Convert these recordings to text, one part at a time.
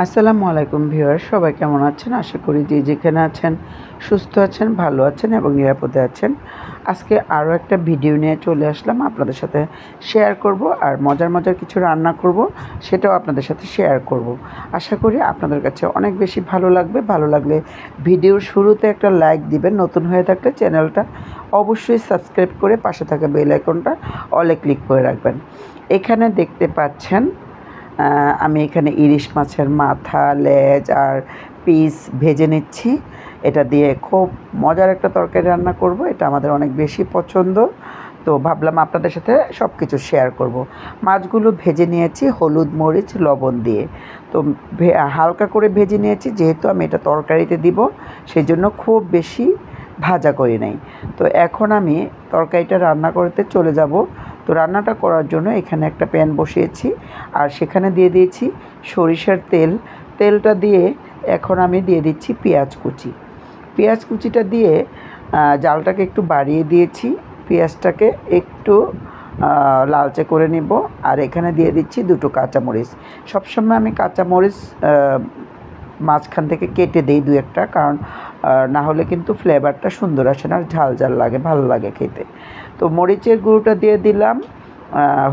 আসসালামু আলাইকুম ভিউয়ার, সবাই কেমন আছেন? আশা করি যে যেখানে আছেন সুস্থ আছেন, ভালো আছেন এবং নিরাপদে আছেন। আজকে আরও একটা ভিডিও নিয়ে চলে আসলাম, আপনাদের সাথে শেয়ার করব আর মজার কিছু রান্না করব, সেটাও আপনাদের সাথে শেয়ার করব। আশা করি আপনাদের কাছে অনেক বেশি ভালো লাগবে। ভালো লাগলে ভিডিওর শুরুতে একটা লাইক দিবেন, নতুন হয়ে থাকলে চ্যানেলটা অবশ্যই সাবস্ক্রাইব করে পাশে থাকা বেল আইকনটা অলে ক্লিক করে রাখবেন। এখানে দেখতে পাচ্ছেন আমি এখানে ইলিশ মাছের মাথা, লেজ আর পিস ভেজে নিচ্ছি। এটা দিয়ে খুব মজার একটা তরকারি রান্না করব, এটা আমাদের অনেক বেশি পছন্দ। তো ভাবলাম আপনাদের সাথে সব কিছু শেয়ার করব। মাছগুলো ভেজে নিয়েছি হলুদ, মরিচ, লবণ দিয়ে। তো হালকা করে ভেজে নিয়েছি, যেহেতু আমি এটা তরকারিতে দিব সেই জন্য খুব বেশি ভাজা করি নাই। তো এখন আমি তরকারিটা রান্না করতে চলে যাব। তো রান্নাটা করার জন্য এখানে একটা প্যান বসিয়েছি আর সেখানে দিয়ে দিয়েছি সরিষার তেল। তেলটা দিয়ে এখন আমি দিয়ে দিচ্ছি পেঁয়াজ কুচি। পেঁয়াজ কুচিটা দিয়ে জালটাকে একটু বাড়িয়ে দিয়েছি, পেঁয়াজটাকে একটু লালচে করে নেব। আর এখানে দিয়ে দিচ্ছি দুটো কাঁচামরিচ। সবসময় আমি কাঁচামরিচ মাঝখান থেকে কেটে দিই দু একটা, কারণ না হলে কিন্তু ফ্লেভারটা সুন্দর আসে না, ঝাল ঝাল লাগে, ভালো লাগে খেতে। তো মরিচের গুঁড়োটা দিয়ে দিলাম,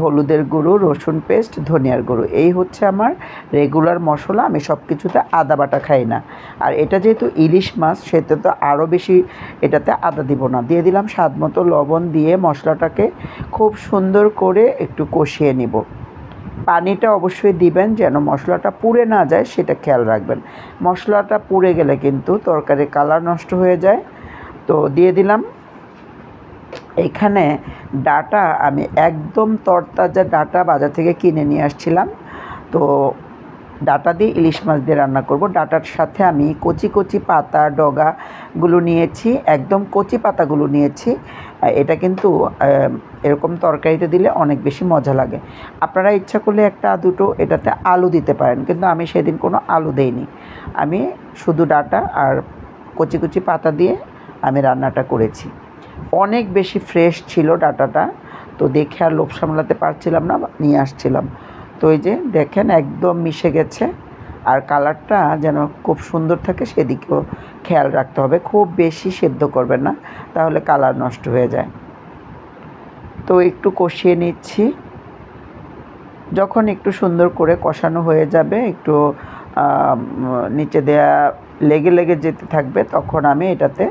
হলুদের গুঁড়ো, রসুন পেস্ট, ধনিয়ার গুঁড়ো। এই হচ্ছে আমার রেগুলার মশলা। আমি সব কিছুতে আদা বাটা খাই না, আর এটা যেহেতু ইলিশ মাছ সেটা তো আরও বেশি এটাতে আদা দিব না। দিয়ে দিলাম স্বাদ মতো লবণ, দিয়ে মশলাটাকে খুব সুন্দর করে একটু কষিয়ে নিব। পানিটা অবশ্যই দিবেন যেন মশলাটা পুড়ে না যায়, সেটা খেয়াল রাখবেন। মশলাটা পুড়ে গেলে কিন্তু তরকারির কালার নষ্ট হয়ে যায়। তো দিয়ে দিলাম এখানে ডাঁটা, আমি একদম তরতাজা ডাঁটা বাজার থেকে কিনে নিয়ে আসছিলাম। তো ডাঁটা দিয়ে ইলিশ মাছ দিয়ে রান্না করব। ডাঁটার সাথে আমি কচি কচি পাতা ডগাগুলো নিয়েছি, একদম কচি পাতাগুলো নিয়েছি। এটা কিন্তু এরকম তরকারিতে দিলে অনেক বেশি মজা লাগে। আপনারা ইচ্ছা করলে একটা দুটো এটাতে আলু দিতে পারেন, কিন্তু আমি সেদিন কোনো আলু দেইনি। আমি শুধু ডাঁটা আর কচি কচি পাতা দিয়ে আমি রান্নাটা করেছি। অনেক বেশি ফ্রেশ ছিল ডাঁটাটা, তো দেখে আর লোভ সামলাতে পারছিলাম না, নিয়ে আসছিলাম। তো এই যে দেখেন একদম মিশে গেছে, আর কালারটা যেন খুব সুন্দর থাকে সেদিকেও খেয়াল রাখতে হবে। খুব বেশি সেদ্ধ করবেন না, তাহলে কালার নষ্ট হয়ে যায়। তো একটু কষিয়ে নিচ্ছি। যখন একটু সুন্দর করে কষানো হয়ে যাবে, একটু নিচে দেয়া লেগে লেগে যেতে থাকবে, তখন আমি এটাতে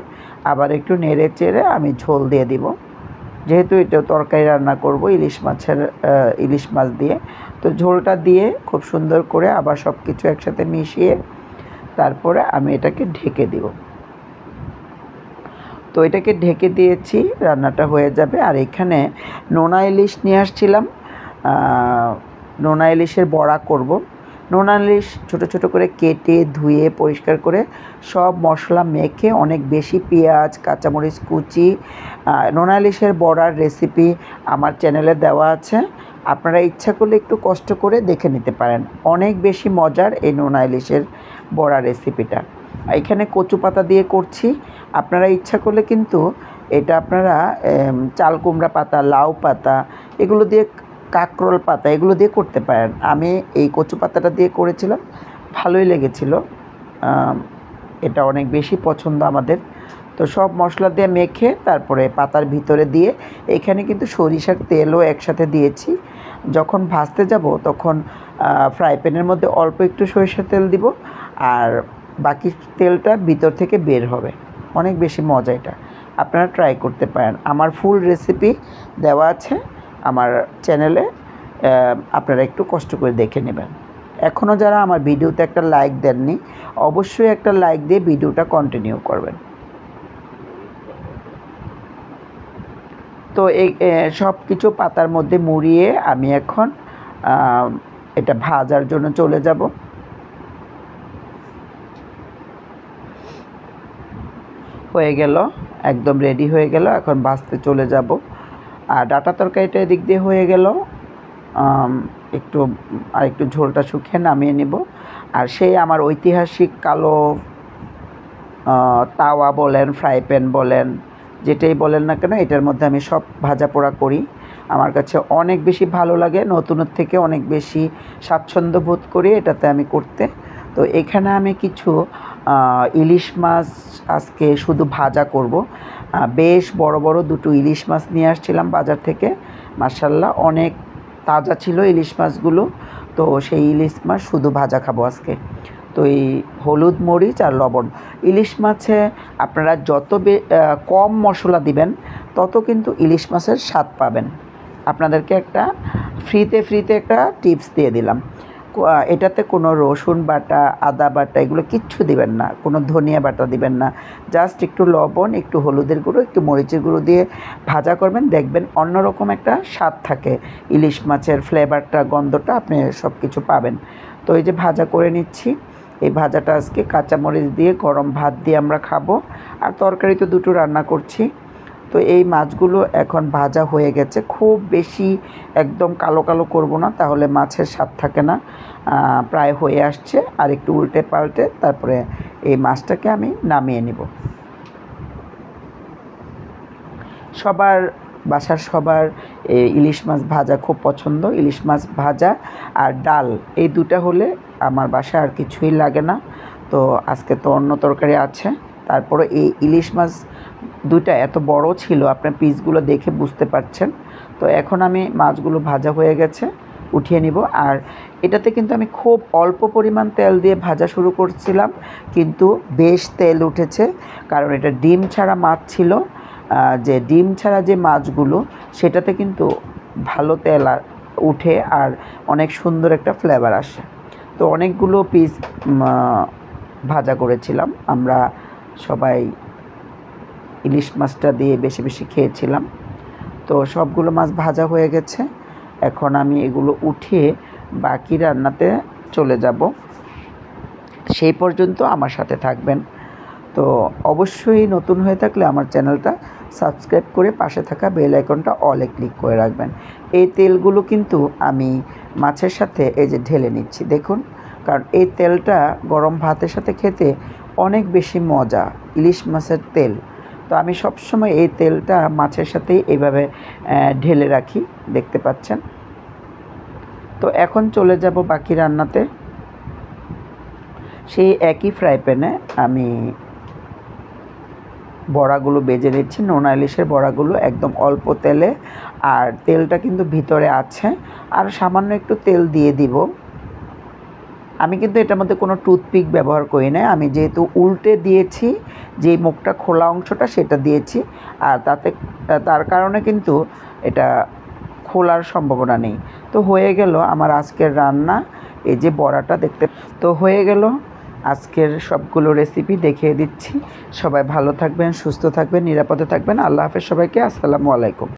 আবার একটু নেড়ে চেড়ে আমি ঝোল দিয়ে দিব। যেহেতু এটা তরকারি রান্না করব ইলিশ মাছ দিয়ে, তো ঝোলটা দিয়ে খুব সুন্দর করে আবার সব কিছু একসাথে মিশিয়ে তারপরে আমি এটাকে ঢেকে দিব। তো এটাকে ঢেকে দিয়েছি, রান্নাটা হয়ে যাবে। আর এখানে নোনা ইলিশ নিয়ে আসছিলাম, নোনা ইলিশের বড়া করব। নোনা ইলিশ ছোটো ছোটো করে কেটে ধুয়ে পরিষ্কার করে সব মশলা মেখে অনেক বেশি পেঁয়াজ, কাঁচামরিচ কুচি, নোনা ইলিশের বড়ার রেসিপি আমার চ্যানেলে দেওয়া আছে। আপনারা ইচ্ছা করলে একটু কষ্ট করে দেখে নিতে পারেন, অনেক বেশি মজার এই নোনা ইলিশের বড়া রেসিপিটা। এখানে কচু পাতা দিয়ে করছি। আপনারা ইচ্ছা করলে কিন্তু এটা আপনারা চাল কুমড়া পাতা, লাউ পাতা, এগুলো দিয়ে, কাঁকরোল পাতা, এগুলো দিয়ে করতে পারেন। আমি এই কচু পাতাটা দিয়ে করেছিলাম, ভালোই লেগেছিল। এটা অনেক বেশি পছন্দ আমাদের। তো সব মশলা দিয়ে মেখে তারপরে পাতার ভিতরে দিয়ে, এখানে কিন্তু সরিষার তেলও একসাথে দিয়েছি। যখন ভাজতে যাব তখন ফ্রাই প্যানের মধ্যে অল্প একটু সরিষার তেল দিব, আর বাকি তেলটা ভিতর থেকে বের হবে। অনেক বেশি মজা এটা, আপনারা ট্রাই করতে পারেন। আমার ফুল রেসিপি দেওয়া আছে আমার চ্যানেলে, আপনারা একটু কষ্ট করে দেখে নেবেন। এখনও যারা আমার ভিডিওতে একটা লাইক দেননি, অবশ্যই একটা লাইক দিয়ে ভিডিওটা কন্টিনিউ করবেন। তো এই সব কিছু পাতার মধ্যে মুড়িয়ে আমি এখন এটা ভাজার জন্য চলে যাব। হয়ে গেল, একদম রেডি হয়ে গেল, এখন ভাজতে চলে যাব। আর ডাঁটা তরকারিটা এদিক দিয়ে হয়ে গেল, একটু ঝোলটা শুকিয়ে নামিয়ে নেব। আর সেই আমার ঐতিহাসিক কালো তাওয়া বলেন, ফ্রাই প্যান বলেন, যেটাই বলেন না কেন, এটার মধ্যে আমি সব ভাজা পোড়া করি। আমার কাছে অনেক বেশি ভালো লাগে, নতুনের থেকে অনেক বেশি স্বাচ্ছন্দ্য বোধ করি এটাতে আমি করতে। তো এখানে আমি কিছু ইলিশ মাছ আজকে শুধু ভাজা করব। বেশ বড় বড় দুটো ইলিশ মাছ নিয়ে আসছিলাম বাজার থেকে, মাশাআল্লাহ অনেক তাজা ছিল ইলিশ মাছগুলো। তো সেই ইলিশ মাছ শুধু ভাজা খাবো আজকে। তো এই হলুদ মরিচ আর লবণ, ইলিশ মাছে আপনারা যত কম মশলা দিবেন তত কিন্তু ইলিশ মাছের স্বাদ পাবেন। আপনাদেরকে একটা ফ্রিতে একটা টিপস দিয়ে দিলাম। এটাতে কোনো রসুন বাটা, আদা বাটা এগুলো কিচ্ছু দিবেন না, কোনো ধনিয়া বাটা দিবেন না। জাস্ট একটু লবণ, একটু হলুদের গুঁড়ো, একটু মরিচের গুঁড়ো দিয়ে ভাজা করবেন, দেখবেন অন্যরকম একটা স্বাদ থাকে। ইলিশ মাছের ফ্লেভারটা, গন্ধটা আপনি সব কিছু পাবেন। তো এই যে ভাজা করে নিচ্ছি। এই ভাজাটা আজকে কাঁচামরিচ দিয়ে গরম ভাত দিয়ে আমরা খাবো। আর তরকারি তো দুটো রান্না করছি। তো এই মাছগুলো এখন ভাজা হয়ে গেছে, খুব বেশি একদম কালো কালো করব না, তাহলে মাছের স্বাদ থাকে না। প্রায় হয়ে আসছে, আর একটু উল্টে পাল্টে তারপরে এই মাছটাকে আমি নামিয়ে নিব। বাসার সবার ইলিশ মাছ ভাজা খুব পছন্দ। ইলিশ মাছ ভাজা আর ডাল, এই দুটা হলে আমার বাসায় আর কিছুই লাগে না। তো আজকে তো অন্য তরকারি আছে, তারপরে এই ইলিশ মাছ দুইটা এত বড় ছিল, আপনার পিসগুলো দেখে বুঝতে পারছেন। তো এখন আমি মাছগুলো ভাজা হয়ে গেছে, উঠিয়ে নিব। আর এটাতে কিন্তু আমি খুব অল্প পরিমাণ তেল দিয়ে ভাজা শুরু করছিলাম, কিন্তু বেশ তেল উঠেছে, কারণ এটা ডিম ছাড়া মাছ ছিল। যে ডিম ছাড়া যে মাছগুলো, সেটাতে কিন্তু ভালো তেল উঠে আর অনেক সুন্দর একটা ফ্লেভার আসে। তো অনেকগুলো পিস ভাজা করেছিলাম আমরা সবাই, ইলিশ মাছটা দিয়ে বেশি বেশি খেয়েছিলাম। তো সবগুলো মাছ ভাজা হয়ে গেছে, এখন আমি এগুলো উঠিয়ে বাকি রান্নাতে চলে যাব। সেই পর্যন্ত আমার সাথে থাকবেন। তো অবশ্যই নতুন হয়ে থাকলে আমার চ্যানেলটা সাবস্ক্রাইব করে পাশে থাকা বেল আইকনটা অলে ক্লিক করে রাখবেন। এই তেলগুলো কিন্তু আমি মাছের সাথে এই যে ঢেলে নিচ্ছি, দেখুন, কারণ এই তেলটা গরম ভাতের সাথে খেতে অনেক বেশি মজা, ইলিশ মাছের তেল। তো আমি সবসময় এই তেলটা মাছের সাথেই এইভাবে ঢেলে রাখি, দেখতে পাচ্ছেন। তো এখন চলে যাব বাকি রান্নাতে। সেই একই ফ্রাই প্যানে আমি বড়াগুলো বেজে নিচ্ছি, নোনা ইলিশের বড়াগুলো একদম অল্প তেলে। আর তেলটা কিন্তু ভিতরে আছে, আর সামান্য একটু তেল দিয়ে দিব। আমি কিন্তু এটার মধ্যে কোনো টুথপিক ব্যবহার করি না, আমি যেহেতু উল্টে দিয়েছি, যে মুখটা খোলা অংশটা সেটা দিয়েছি, আর তার কারণে কিন্তু এটা খোলার সম্ভাবনা নেই। তো হয়ে গেল আমার আজকের রান্না। এই যে বড়াটা দেখতে, তো হয়ে গেল আজকের সবগুলো রেসিপি দেখিয়ে দিচ্ছি। সবাই ভালো থাকবেন, সুস্থ থাকবেন, নিরাপদে থাকবেন। আল্লাহ হাফেজ সবাইকে। আসসালামু আলাইকুম।